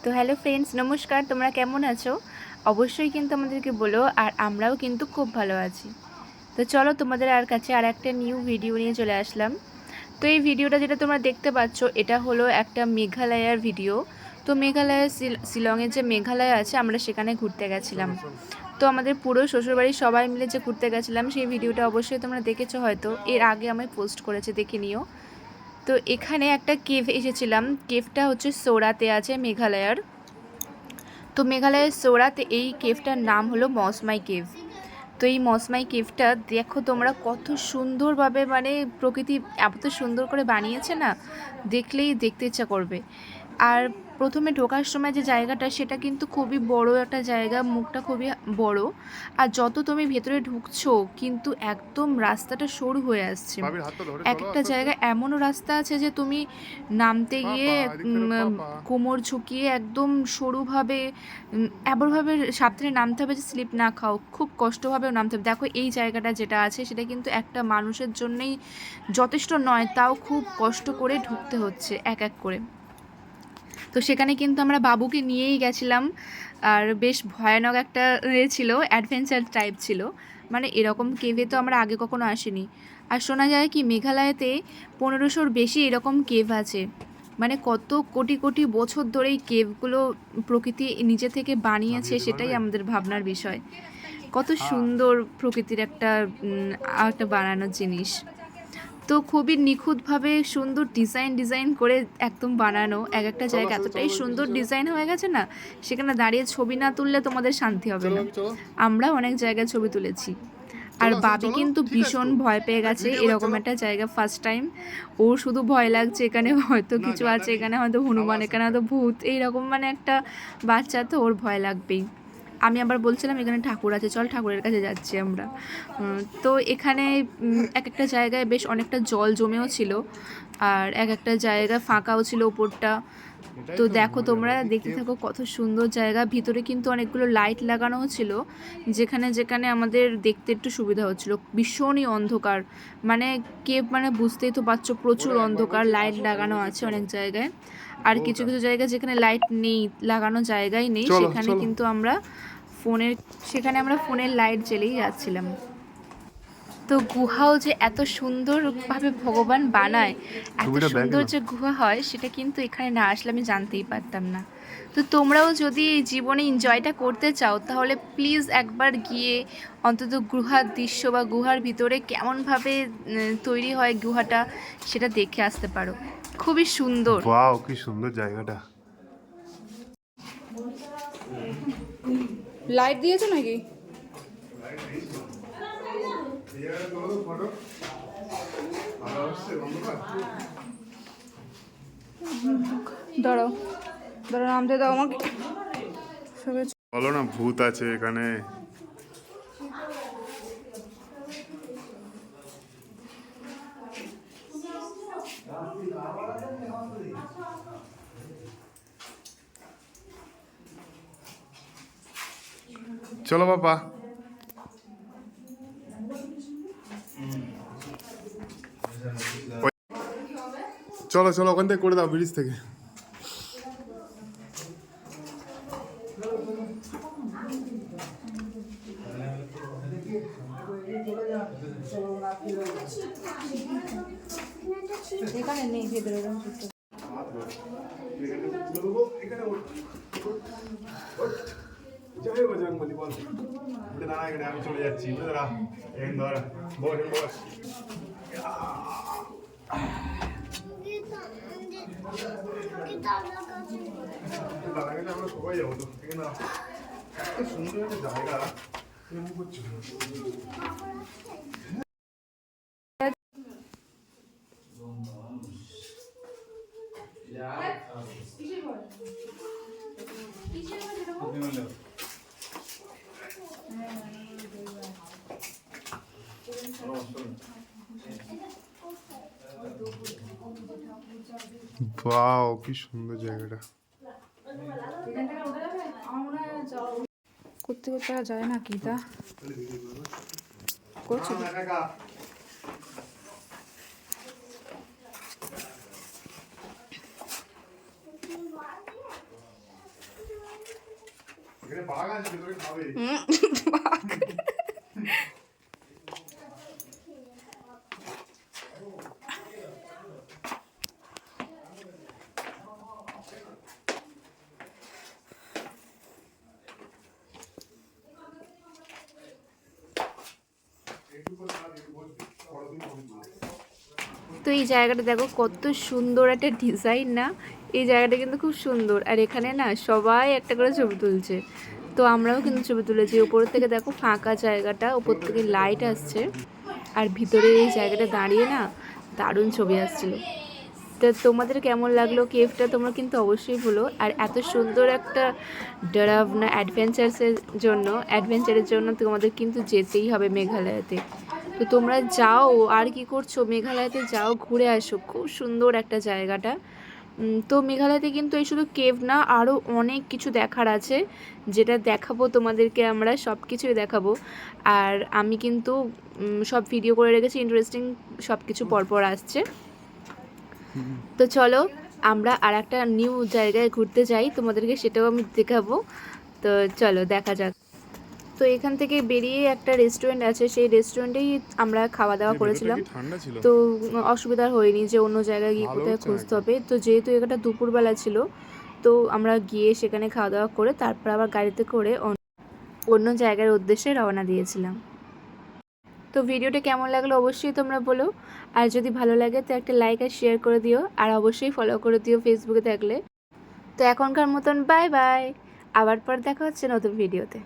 তো hello friends, নমস্কার। তোমরা কেমন আছো? অবশ্যই কিন্তু আমাদেরকে বলো। আর আমরাও কিন্তু খুব ভালো আছি। তো চলো তোমাদের কাছে আর একটা নিউ ভিডিও নিয়ে চলে আসলাম। তো এই ভিডিওটা যেটা তোমরা দেখতে পাচ্ছ, এটা হলো একটা মেঘালয়ার ভিডিও। তো মেঘালয়ের শিলংয়ের যে মেঘালয় আছে, আমরা সেখানে ঘুরতে গেছিলাম। তো আমাদের পুরো শ্বশুরবাড়ির সবাই মিলে যে ঘুরতে গেছিলাম, সেই ভিডিওটা অবশ্যই তোমরা দেখেছো হয়তো। এর আগে আমি পোস্ট করেছি, দেখে নিও। তো এখানে একটা কেভ এসেছিলাম। কেভটা হচ্ছে সোরাতে আছে, মেঘালয়ার। তো মেঘালয়ের সোরাতে এই কেভটার নাম হলো মসমাই কেভ। তো এই মসমাই কেভটা দেখো তোমরা, কত সুন্দরভাবে মানে প্রকৃতি এত সুন্দর করে বানিয়েছে না, দেখলেই দেখতে ইচ্ছা করবে। আর প্রথমে ঢোকার সময় যে জায়গাটা, সেটা কিন্তু খুবই বড় একটা জায়গা, মুখটা খুবই বড়। আর যত তুমি ভেতরে ঢুকছো, কিন্তু একদম রাস্তাটা সরু হয়ে আসছে। এক একটা জায়গায় এমনও রাস্তা আছে যে তুমি নামতে গিয়ে কোমর ঝুঁকিয়ে একদম সরুভাবে, এমনভাবে সাবধানে নামতে হবে যে স্লিপ না খাও, খুব কষ্টভাবেও নামতে হবে। দেখো এই জায়গাটা যেটা আছে, সেটা কিন্তু একটা মানুষের জন্যই যথেষ্ট নয়, তাও খুব কষ্ট করে ঢুকতে হচ্ছে এক এক করে। তো সেখানে কিন্তু আমরা বাবুকে নিয়েই গেছিলাম। আর বেশ ভয়ানক একটা ছিল, অ্যাডভেঞ্চার টাইপ ছিল। মানে এরকম কেভে তো আমরা আগে কখনো আসিনি। আর শোনা যায় কি, মেঘালয়তে 1500-র বেশি এরকম কেভ আছে। মানে কত কোটি কোটি বছর ধরে এই কেভগুলো প্রকৃতি নিজে থেকে বানিয়েছে, সেটাই আমাদের ভাবনার বিষয়। কত সুন্দর প্রকৃতির একটা একটা বানানোর জিনিস। তো খুবই নিখুঁতভাবে সুন্দর ডিজাইন করে একদম বানানো। এক একটা জায়গা এতটাই সুন্দর ডিজাইন হয়ে গেছে না, সেখানে দাঁড়িয়ে ছবি না তুললে তোমাদের শান্তি হবে না। আমরা অনেক জায়গায় ছবি তুলেছি। আর বাবি কিন্তু ভীষণ ভয় পেয়ে গেছে এরকম একটা জায়গা ফার্স্ট টাইম। ওর শুধু ভয় লাগছে, এখানে হয়তো কিছু আছে, এখানে হয়তো হনুমান, এখানে হয়তো ভূত, এইরকম মানে একটা বাচ্চা, তো ওর ভয় লাগবেই। আমি আবার বলছিলাম এখানে ঠাকুর আছে, চল ঠাকুরের কাছে যাচ্ছি আমরা। তো এখানে এক একটা জায়গায় বেশ অনেকটা জল জমেও ছিল, আর এক একটা জায়গা ফাঁকাও ছিল ওপরটা। তো দেখো তোমরা, দেখতে থাকো, কত সুন্দর জায়গা। ভিতরে কিন্তু অনেকগুলো লাইট লাগানোও ছিল, যেখানে যেখানে আমাদের দেখতে একটু সুবিধা হচ্ছিল। ভীষণই অন্ধকার, মানে কেভ মানে বুঝতেই তো পারছো, প্রচুর অন্ধকার। লাইট লাগানো আছে অনেক জায়গায়, আর কিছু কিছু জায়গায় যেখানে লাইট নেই, লাগানো জায়গায় নেই, সেখানে কিন্তু আমরা ফোনের লাইট জ্বেলেই যাচ্ছিলাম। তো গুহাও যে এত সুন্দরভাবে ভগবান বানায়, এত সুন্দর যে গুহা হয়, সেটা কিন্তু এখানে না আসলে আমি জানতেই পারতাম না। তো তোমরাও যদি এই জীবনে এনজয়টা করতে চাও, তাহলে প্লিজ একবার গিয়ে অন্তত গুহার দৃশ্য বা গুহার ভিতরে কেমনভাবে তৈরি হয় গুহাটা, সেটা দেখে আসতে পারো। খুবই সুন্দর। ওয়াও, কি সুন্দর জায়গাটা। লাইট দিয়েছো নাকি? দাঁড়াও দাঁড়াও, নামতে দাও আমাকে। বলো না, ভূত আছে এখানে। চলো বাবা, চলো চলো, ওখান থেকে করে দাও, ব্রিজ থেকে। এখানে নেই ভেতরে। আমি চলে যাচ্ছি, বস বস। আমরা সবাই যাবো তো, এখানে এত সুন্দর একটা জায়গা। ওয়াও, কি সুন্দর জায়গাটা। করতে করতে যায় না কি তা করছো? এখানে বাঘ আছে তোকে খাবে। তো এই জায়গাটা দেখো কত সুন্দর একটা ডিজাইন না, এই জায়গাটা কিন্তু খুব সুন্দর। আর এখানে না সবাই একটা করে ছবি তুলছে, তো আমরাও কিন্তু ছবি তুলেছি। উপর থেকে দেখো ফাঁকা জায়গাটা, উপর থেকে লাইট আসছে, আর ভিতরে এই জায়গাটা দাঁড়িয়ে না দারুণ ছবি আসছিল। তো তোমাদের কেমন লাগলো কেভটা তোমরা কিন্তু অবশ্যই বলো। আর এত সুন্দর একটা ডরাভনা অ্যাডভেঞ্চারের জন্য তোমাদের কিন্তু যেতেই হবে মেঘালয়তে। তো তোমরা যাও, আর কি করছো, মেঘালয়তে যাও, ঘুরে আসো, খুব সুন্দর একটা জায়গাটা। তো মেঘালয়তে কিন্তু এই শুধু কেভ না, আরও অনেক কিছু দেখার আছে, যেটা দেখাবো তোমাদেরকে, আমরা সব কিছুই দেখাবো। আর আমি কিন্তু সব ভিডিও করে রেখেছি, ইন্টারেস্টিং সব কিছু পরপর আসছে। তো চলো আমরা আর একটা নিউ জায়গায় ঘুরতে যাই, তোমাদেরকে সেটাও আমি দেখাবো। তো চলো দেখা যাক। তো এখান থেকে বেরিয়ে একটা রেস্টুরেন্ট আছে, সেই রেস্টুরেন্টেই আমরা খাওয়া দাওয়া করেছিলাম। তো অসুবিধা হয়নি যে অন্য জায়গায় গিয়ে কোথায় খুঁজতে হবে। তো যেহেতু এটা দুপুরবেলা ছিল, তো আমরা গিয়ে সেখানে খাওয়া দাওয়া করে তারপর আবার গাড়িতে করে অন্য জায়গার উদ্দেশ্যে রওনা দিয়েছিলাম। তো ভিডিওটা কেমন লাগলো অবশ্যই তোমরা বলো। আর যদি ভালো লাগে তো একটা লাইক আর শেয়ার করে দিও, আর অবশ্যই ফলো করে দিও ফেসবুকে থাকলে। তো এখনকার মতন বাই বাই, আবার পর দেখা হচ্ছে নতুন ভিডিওতে।